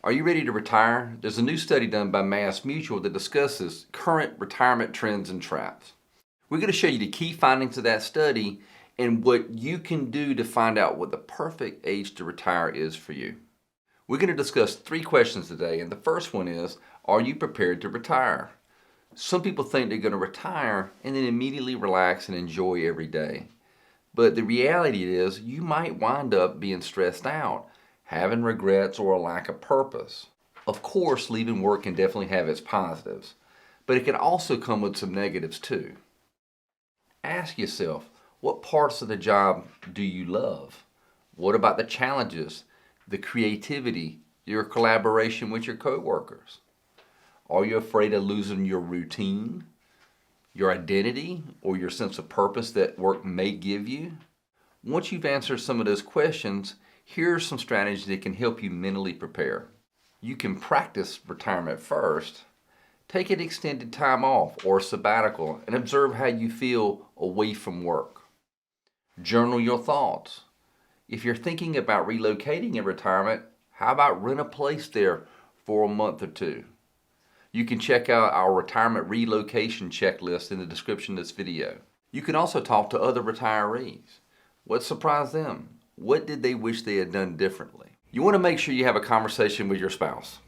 Are you ready to retire? There's a new study done by MassMutual that discusses current retirement trends and traps. We're going to show you the key findings of that study and what you can do to find out what the perfect age to retire is for you. We're going to discuss 3 questions today, and the first one is, are you prepared to retire? Some people think they're going to retire and then immediately relax and enjoy every day. But the reality is, you might wind up being stressed out, having regrets or a lack of purpose. Of course, leaving work can definitely have its positives, but it can also come with some negatives too. Ask yourself, what parts of the job do you love? What about the challenges, the creativity, your collaboration with your coworkers? Are you afraid of losing your routine, your identity, or your sense of purpose that work may give you? Once you've answered some of those questions, here are some strategies that can help you mentally prepare. You can practice retirement first. Take an extended time off or sabbatical and observe how you feel away from work. Journal your thoughts. If you're thinking about relocating in retirement, how about rent a place there for a month or 2? You can check out our retirement relocation checklist in the description of this video. You can also talk to other retirees. What surprised them? What did they wish they had done differently? You want to make sure you have a conversation with your spouse.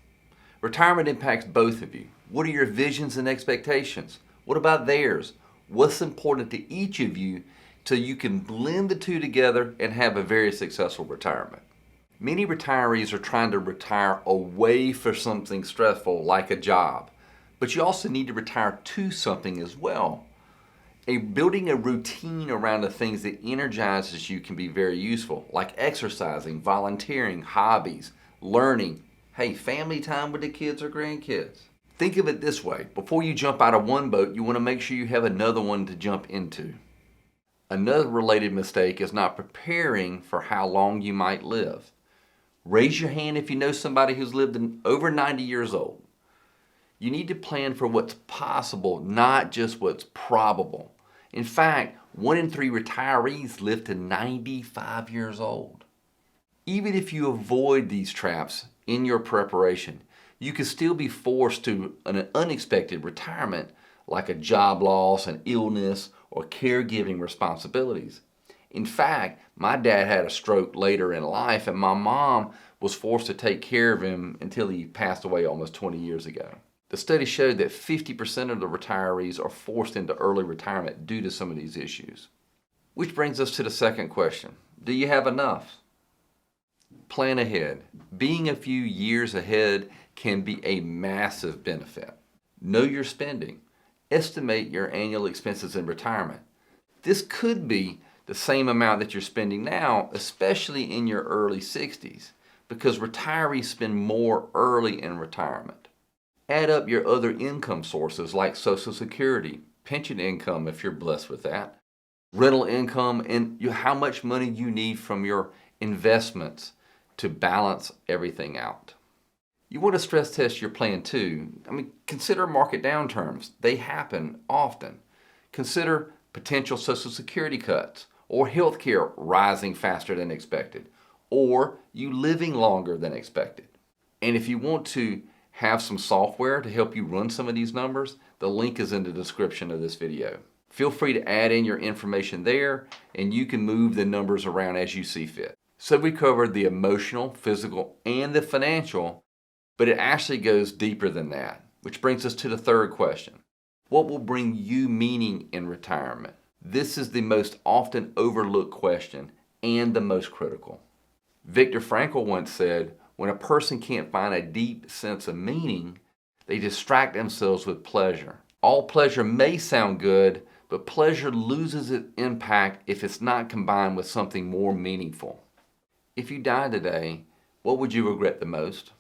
Retirement impacts both of you. What are your visions and expectations? What about theirs? What's important to each of you so you can blend the two together and have a very successful retirement? Many retirees are trying to retire away for something stressful like a job, but you also need to retire to something as well. Building a routine around the things that energizes you can be very useful, like exercising, volunteering, hobbies, learning, family time with the kids or grandkids. Think of it this way, before you jump out of one boat, you want to make sure you have another one to jump into. Another related mistake is not preparing for how long you might live. Raise your hand if you know somebody who's lived over 90 years old. You need to plan for what's possible, not just what's probable. In fact, 1 in 3 retirees live to 95 years old. Even if you avoid these traps in your preparation, you could still be forced to an unexpected retirement like a job loss, an illness, or caregiving responsibilities. In fact, my dad had a stroke later in life and my mom was forced to take care of him until he passed away almost 20 years ago. The study showed that 50% of the retirees are forced into early retirement due to some of these issues. Which brings us to the second question. Do you have enough? Plan ahead. Being a few years ahead can be a massive benefit. Know your spending. Estimate your annual expenses in retirement. This could be the same amount that you're spending now, especially in your early 60s, because retirees spend more early in retirement. Add up your other income sources like Social Security, pension income if you're blessed with that, rental income, and how much money you need from your investments to balance everything out. You want to stress test your plan too. Consider market downturns. They happen often. Consider potential Social Security cuts or healthcare rising faster than expected, or you living longer than expected. And if you want to have some software to help you run some of these numbers, the link is in the description of this video. Feel free to add in your information there and you can move the numbers around as you see fit. So we covered the emotional, physical, and the financial, but it actually goes deeper than that, which brings us to the third question. What will bring you meaning in retirement? This is the most often overlooked question and the most critical. Viktor Frankl once said, when a person can't find a deep sense of meaning, they distract themselves with pleasure. All pleasure may sound good, but pleasure loses its impact if it's not combined with something more meaningful. If you died today, what would you regret the most?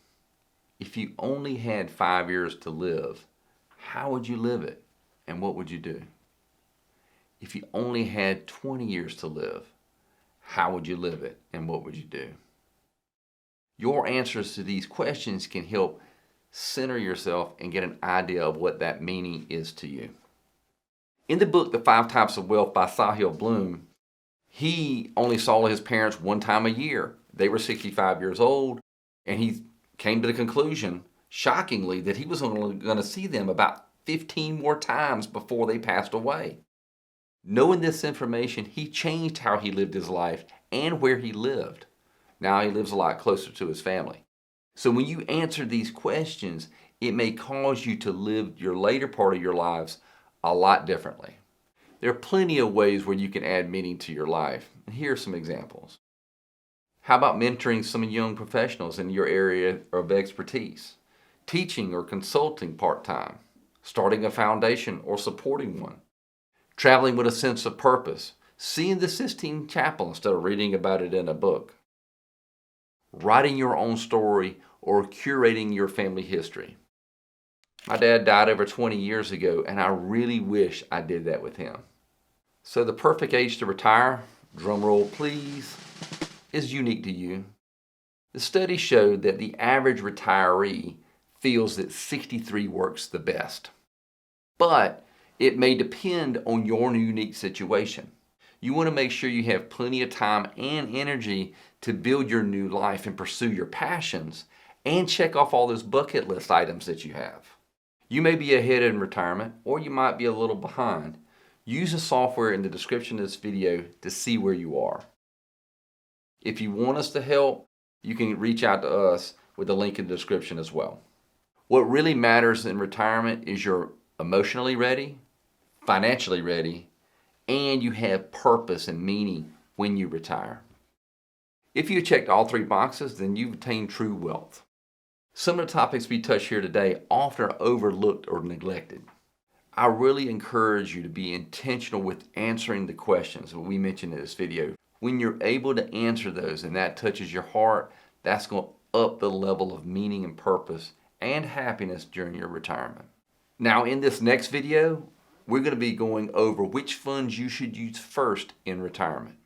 If you only had 5 years to live, how would you live it and what would you do? If you only had 20 years to live, how would you live it and what would you do? Your answers to these questions can help center yourself and get an idea of what that meaning is to you. In the book, The 5 Types of Wealth by Sahil Bloom, he only saw his parents one time a year. They were 65 years old, and he came to the conclusion, shockingly, that he was only going to see them about 15 more times before they passed away. Knowing this information, he changed how he lived his life and where he lived. Now he lives a lot closer to his family. So when you answer these questions, it may cause you to live your later part of your lives a lot differently. There are plenty of ways where you can add meaning to your life. And here are some examples. How about mentoring some young professionals in your area of expertise? Teaching or consulting part-time? Starting a foundation or supporting one? Traveling with a sense of purpose? Seeing the Sistine Chapel instead of reading about it in a book? Writing your own story or curating your family history? My dad died over 20 years ago, and I really wish I did that with him. So the perfect age to retire, drum roll please, is unique to you. The study showed that the average retiree feels that 63 works the best. But it may depend on your unique situation. You want to make sure you have plenty of time and energy to build your new life and pursue your passions and check off all those bucket list items that you have. You may be ahead in retirement, or you might be a little behind. Use the software in the description of this video to see where you are. If you want us to help, you can reach out to us with the link in the description as well. What really matters in retirement is you're emotionally ready, financially ready, and you have purpose and meaning when you retire. If you checked all three boxes, then you've attained true wealth. Some of the topics we touch here today often are overlooked or neglected. I really encourage you to be intentional with answering the questions that we mentioned in this video. When you're able to answer those and that touches your heart, that's going to up the level of meaning and purpose and happiness during your retirement. Now in this next video, we're going to be going over which funds you should use first in retirement.